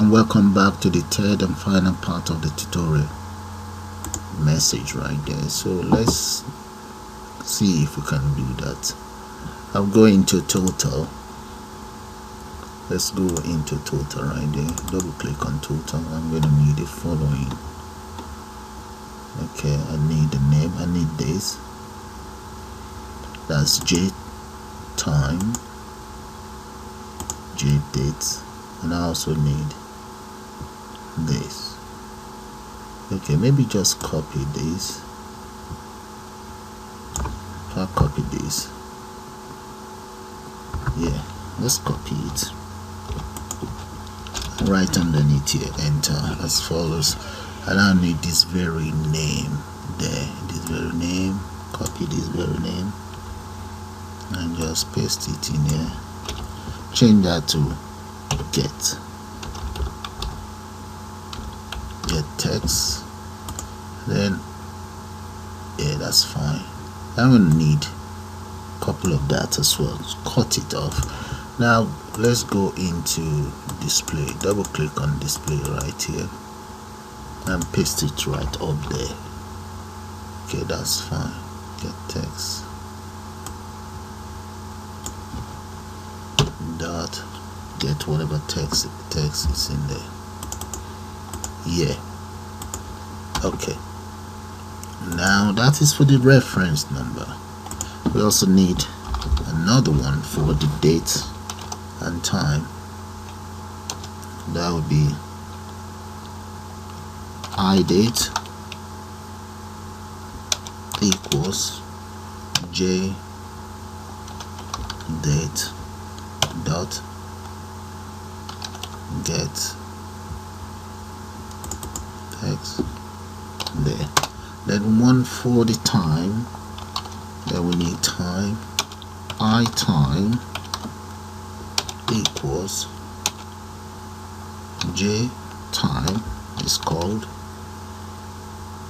and welcome back to the third and final part of the tutorial. Message right there. So let's see if we can do that. I'll go into total. Let's go into total right there. Double click on total. I'm going to need the following. Okay, I need the name. I need this. That's jTime, jDate, and I also need this. Okay, maybe just copy this. I'll copy this. Yeah, let's copy it. Right underneath here, enter as follows. And I need this very name there. This very name. Copy this very name and just paste it in here. Change that to get text. Then yeah, that's fine. I'm gonna need a couple of that as well. Cut it off. Now let's go into display. Double click on display right here and paste it right up there. Okay, that's fine. Get text dot get whatever text is in there. Yeah. Okay. Now that is for the reference number. We also need another one for the date and time. That would be iDate equals jDate dot get text there. Then one for the time. Then we need time. iTime equals jTime is called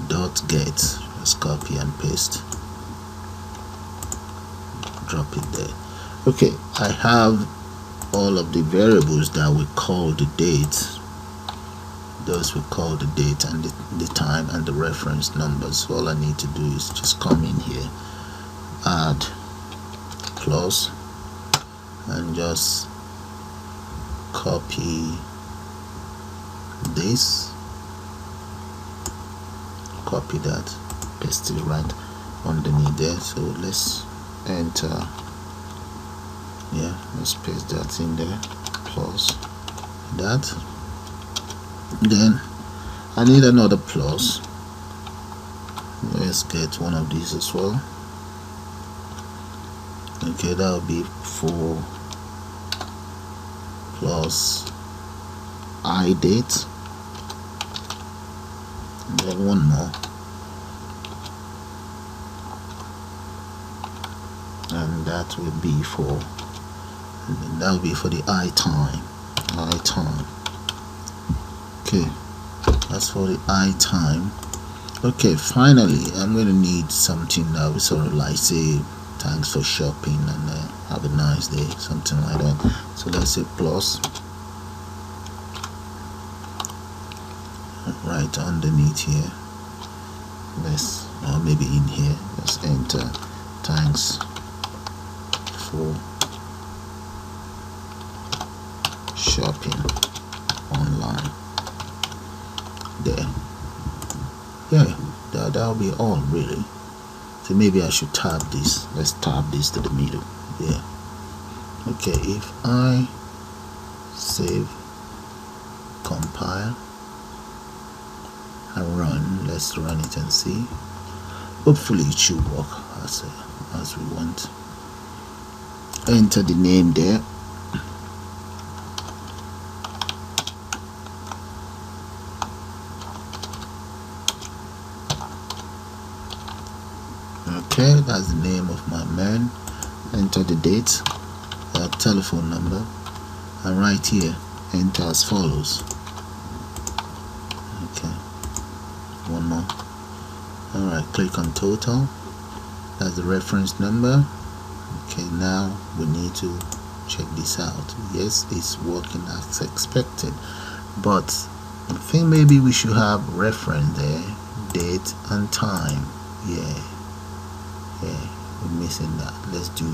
dot get. Let's copy and paste. Drop it there. Okay, I have all of the variables that we call the date. Those we call the date and the time and the reference numbers. So all I need to do is just come in here, add plus, and just copy this, copy that, paste it right underneath there. So let's enter. Yeah, let's paste that in there, plus that. Then I need another plus. Let's get one of these as well. Okay, that will be 4 plus iDate, and then one more, and that will be for the iTime. Okay, that's for the iTime. Okay, finally I'm going to need something that will sort of like say thanks for shopping and have a nice day, something like that. So let's say plus right underneath here. Let's, or maybe in here, let's enter thanks for shopping online. There. Yeah, that'll be all really. So maybe I should tab this. Let's tab this to the middle. Yeah. Okay, if I save, compile, and run, let's run it and see. Hopefully it should work as we want. Enter the name there. Okay, that's the name of my man. Enter the date, telephone number, and right here enter as follows. Okay, one more. Alright, click on total. That's the reference number. Okay, now we need to check this out. Yes, it's working as expected. but I think maybe we should have reference there, date and time. Yeah, we're missing that. Let's do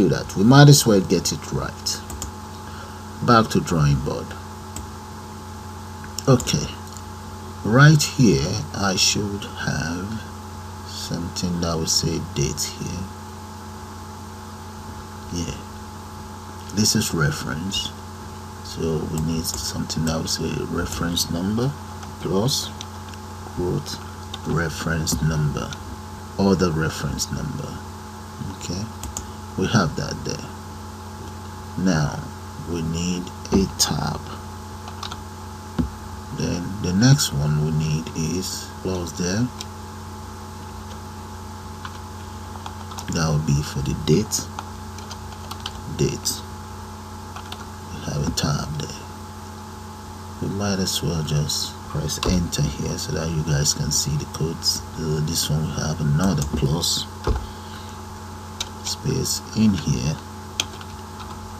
that. We might as well get it right. Back to drawing board. Okay, right here I should have something that will say date here. Yeah, this is reference, so we need something that will say reference number plus quote reference number or the reference number. Okay, we have that there. Now we need a tab. Then the next one we need is close there. That will be for the date. We have a tab there. We might as well just press enter here so that you guys can see the codes. This one we have another plus space in here,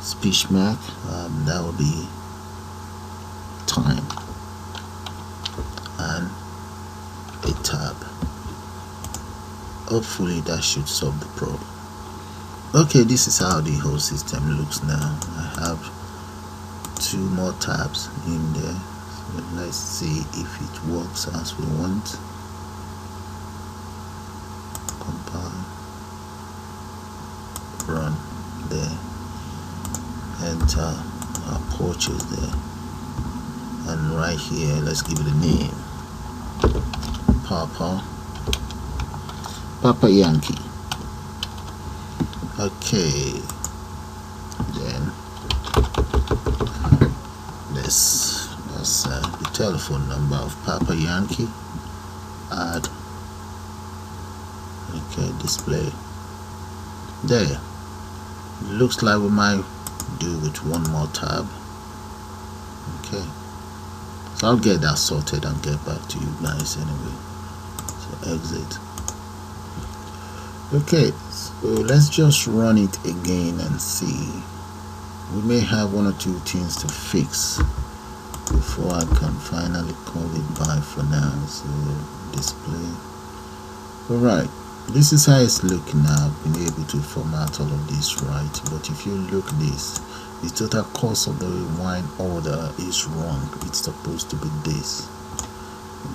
speech mark, that will be time, and a tab. Hopefully that should solve the problem. Okay, this is how the whole system looks now. I have 2 more tabs in there, so let's see if it works as we want. Compile, run there, enter our purchase there, and right here let's give it a name, Papa Yankee. Okay, then let's the telephone number of Papa Yankee, add, okay, display there. Looks like we might do with 1 more tab. Okay, so I'll get that sorted and get back to you guys anyway. So exit. Okay, so let's just run it again and see. We may have 1 or 2 things to fix before I can finally call it bye for now. So display. Alright, this is how it's looking now. I've been able to format all of this right, but if you look at this, the total cost of the rewind order is wrong. It's supposed to be this.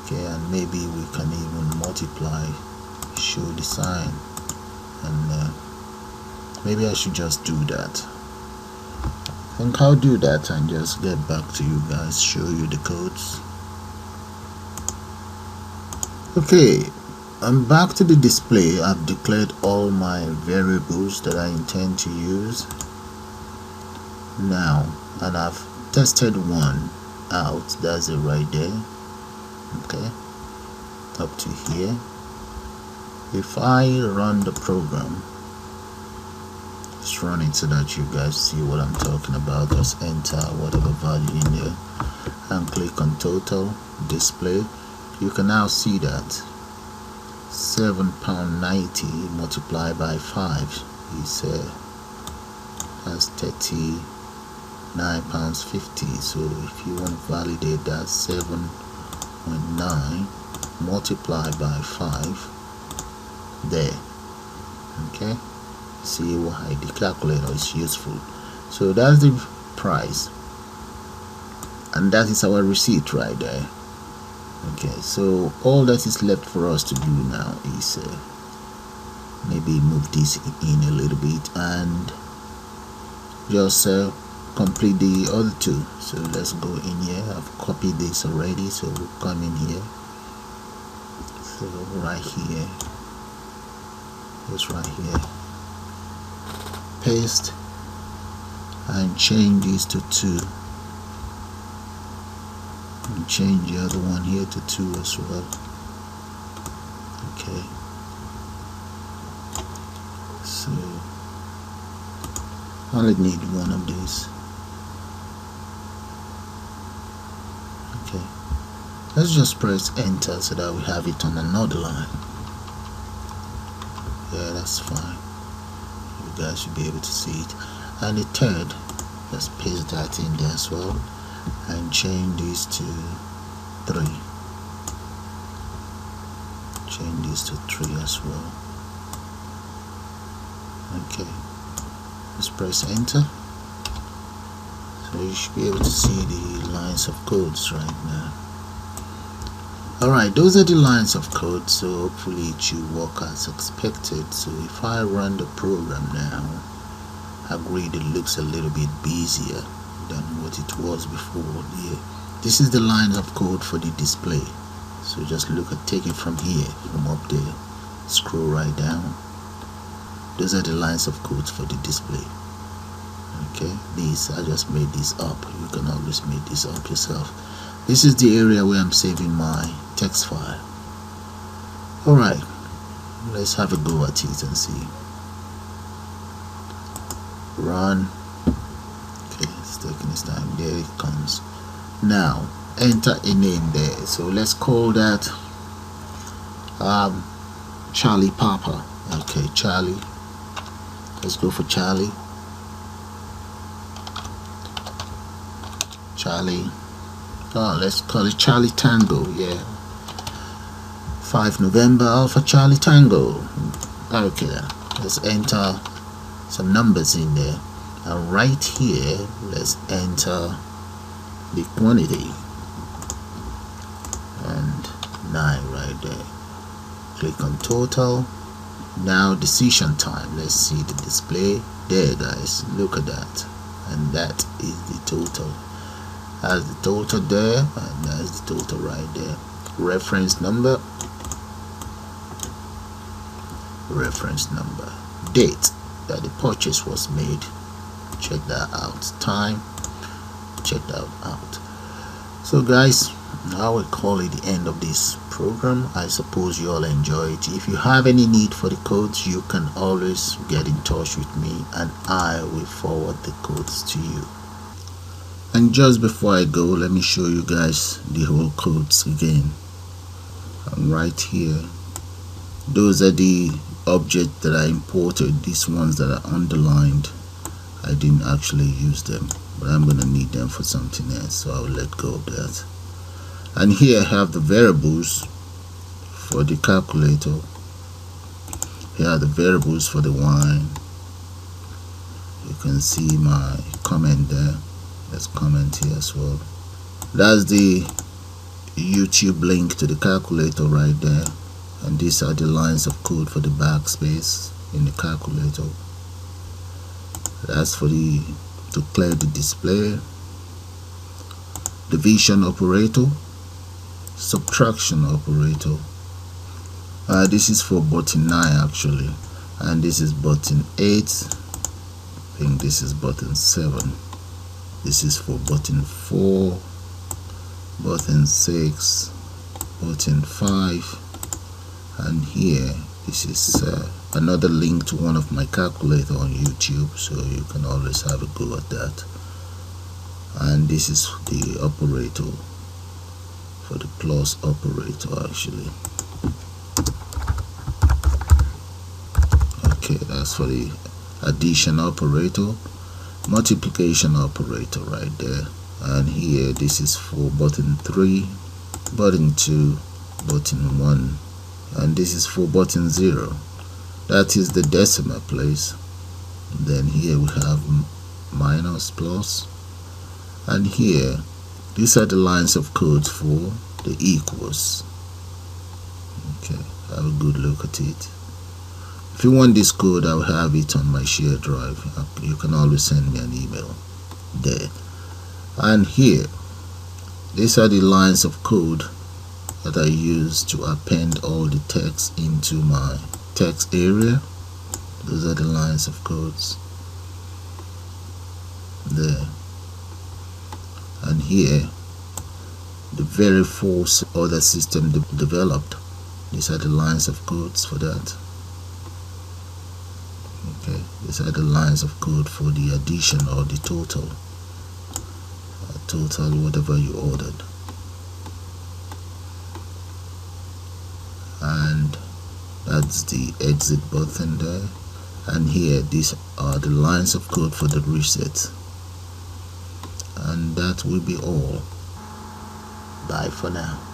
Okay, and maybe we can even multiply show design, and maybe I should just do that. I think I'll do that and just get back to you guys, show you the codes. Okay, I'm back to the display. I've declared all my variables that I intend to use now, and I've tested one out. That's it right there. Okay, up to here. If I run the program, just run it so that you guys see what I'm talking about. Just enter whatever value in there and click on total display. You can now see that £7.90 multiplied by 5 is that's £39.50. So if you want to validate that, 7.9 multiplied by 5 there. Okay, see why the calculator is useful. So that's the price, and that is our receipt right there. Okay, so all that is left for us to do now is maybe move this in a little bit and just complete the other 2. So let's go in here. I've copied this already, so we'll come in here. So right here, just right here, paste and change these to 2, and change the other one here to 2 as well. Okay, so I only need 1 of these. Okay, let's just press enter so that we have it on another line. Yeah, that's fine. You guys should be able to see it. And the third Let's paste that in there as well and change this to 3. Change this to 3 as well. Okay, let's press enter. So you should be able to see the lines of codes right now. Alright, those are the lines of code, so hopefully it should work as expected. So if I run the program now, I agree it looks a little bit busier than what it was before. Yeah, this is the lines of code for the display. So just look at, take it from here, from up there, scroll right down. Those are the lines of code for the display. Okay, these, I just made this up. You can always make this up yourself. This is the area where I'm saving my text file. Alright, let's have a go at it and see. Run. Okay, it's taking its time. There it comes. Now enter a name there. So let's call that Charlie Papa. Okay, Charlie. Let's go for Charlie. Charlie. Oh, let's call it Charlie Tango. Yeah. 5 November Alpha Charlie Tango. Okay, let's enter some numbers in there. And right here, let's enter the quantity. And 9 right there. Click on total. Now decision time. Let's see the display. There, guys. Look at that. And that is the total. Has the total there, and that's the total right there. Reference number. Reference number. Date that the purchase was made. Check that out. Time. Check that out. So guys, I will call it the end of this program. I suppose you all enjoy it. If you have any need for the codes, you can always get in touch with me and I will forward the codes to you. And just before I go, let me show you guys the whole codes again. And right here, those are the objects that I imported. These ones that are underlined, I didn't actually use them, but I'm going to need them for something else, so I'll let go of that. And here I have the variables for the calculator. Here are the variables for the wine. You can see my comment there. Let's comment here as well. That's the YouTube link to the calculator right there. And these are the lines of code for the backspace in the calculator. That's for to clear the display. Division operator. Subtraction operator. This is for button 9 actually. And this is button 8. I think this is button 7. This is for button 4, button 6, button 5, and here this is another link to one of my calculator on YouTube, so you can always have a go at that. And this is the operator for the plus operator actually. Okay, that's for the addition operator. Multiplication operator right there. And here this is for button 3, button 2, button 1, and this is for button 0. That is the decimal place. And then here we have minus, plus, and here these are the lines of code for the equals. Okay, have a good look at it. If you want this code, I'll have it on my shared drive. You can always send me an email there. And here, these are the lines of code that I use to append all the text into my text area. Those are the lines of codes there. And here, the very first other system developed. These are the lines of codes for that. Okay, these are the lines of code for the addition or the total. Total whatever you ordered. And that's the exit button there. And here these are the lines of code for the reset. and that will be all. Bye for now.